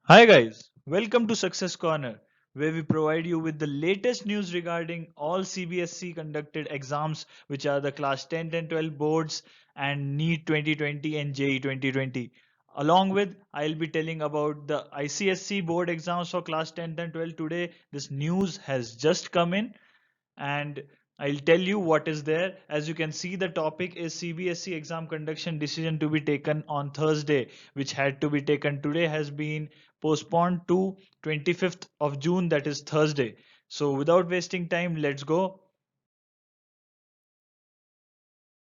Hi guys, welcome to Success Corner, where we provide you with the latest news regarding all CBSE conducted exams, which are the class 10 and 12 boards and NEET 2020 and JEE 2020. Along with, I'll be telling about the ICSE board exams for class 10 and 12 today. This news has just come in and I'll tell you what is there. As you can see, the topic is CBSE exam conduction decision to be taken on Thursday, which had to be taken today, has been postponed to 25th of June, that is Thursday. So without wasting time, let's go.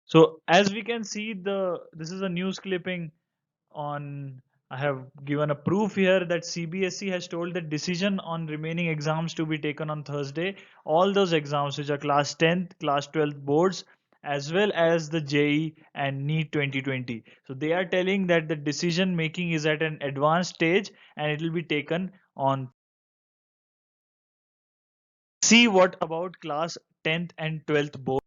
So as we can see, this is a news clipping on. I have given a proof here that CBSE has told the decision on remaining exams to be taken on Thursday. All those exams which are class 10th, class 12th boards, as well as the JEE and NEET 2020. So they are telling that the decision making is at an advanced stage and it will be taken on. See what about class 10th and 12th board.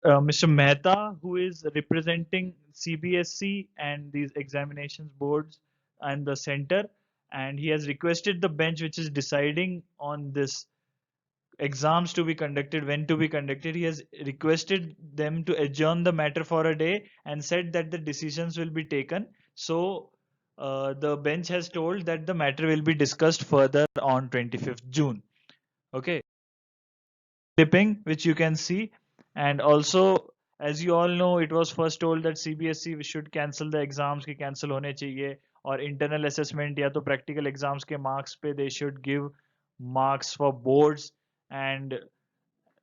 Mr. Mehta, who is representing CBSE and these examinations boards and the center, and he has requested the bench which is deciding on this exams to be conducted, when to be conducted. He has requested them to adjourn the matter for a day and said that the decisions will be taken. So the bench has told that the matter will be discussed further on 25th June. Okay. Clipping which you can see, and also as you all know, it was first told that CBSE should cancel the exams ki cancel hone chahiye, or internal assessment ya to practical exams ke marks pe they should give marks for boards and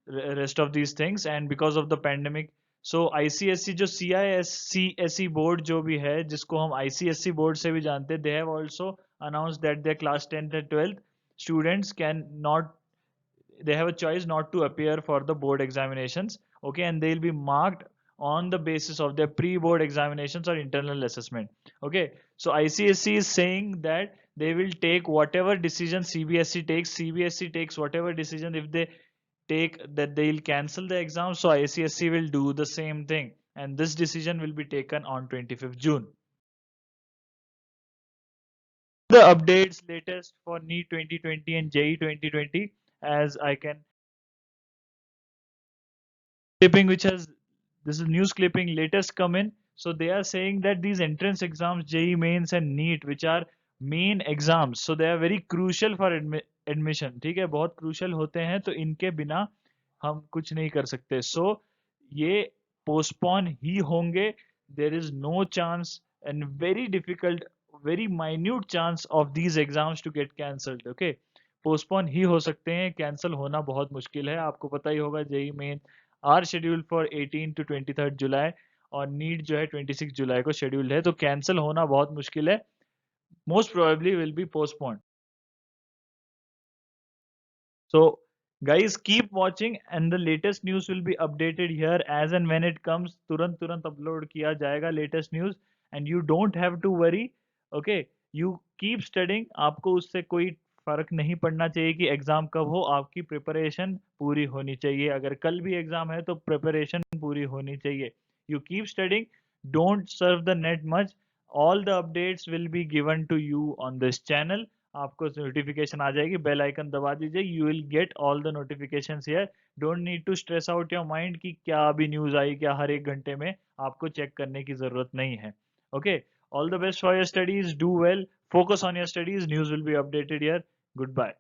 rest of these things. And because of the pandemic, so ICSE जो CISCSE board जो भी है, जिसको हम ICSE board से भी जानते हैं, they have also announced that their class 10th and 12th students can not, they have a choice not to appear for the board examinations. Okay, and they'll be marked on the basis of their pre-board examinations or internal assessment. Okay, so ICSE is saying that they will take whatever decision CBSE takes whatever decision. If they take that they'll cancel the exam, so ICSE will do the same thing, and this decision will be taken on 25th June. The updates latest for NEET 2020 and JEE 2020, as I can clipping which has, this is news clipping latest come in. So they are saying that these entrance exams, JEE mains and NEET, which are main exams, so they are very crucial for admission. ठीक है, बहुत crucial होते हैं, तो इनके बिना हम कुछ नहीं कर सकते. So ये postpone ही होंगे. There is no chance and very difficult, very minute chance of these exams to get cancelled. Okay, postpone ही हो सकते हैं, कैंसिल होना बहुत मुश्किल है. आपको पता ही होगा, JEE Main are schedule for 18 to 23 July और नीट जो है 26 जुलाई को शेड्यूल है, तो कैंसिल होना बहुत मुश्किल है. Most probably will be postponed. So guys, keep watching and the latest news will be updated here as and when it comes. तुरंत तुरंत अपलोड किया जाएगा latest news and you don't have to worry. Okay, you keep studying. आपको उससे कोई फर्क नहीं पड़ना चाहिए कि एग्जाम कब हो, आपकी प्रिपरेशन पूरी होनी चाहिए. अगर कल भी एग्जाम है तो प्रिपरेशन पूरी होनी चाहिए. You keep studying, don't surf the net much. All the updates will be given to you on this channel. आपको नोटिफिकेशन आ जाएगी, बेल आइकन दबा दीजिए. You will get all the notifications here. Don't need to stress out your mind कि क्या अभी news आई क्या हर एक घंटे में, आपको चेक करने की जरूरत नहीं है. Okay, all the best for your studies, do well, focus on your studies. News will be updated here. Goodbye.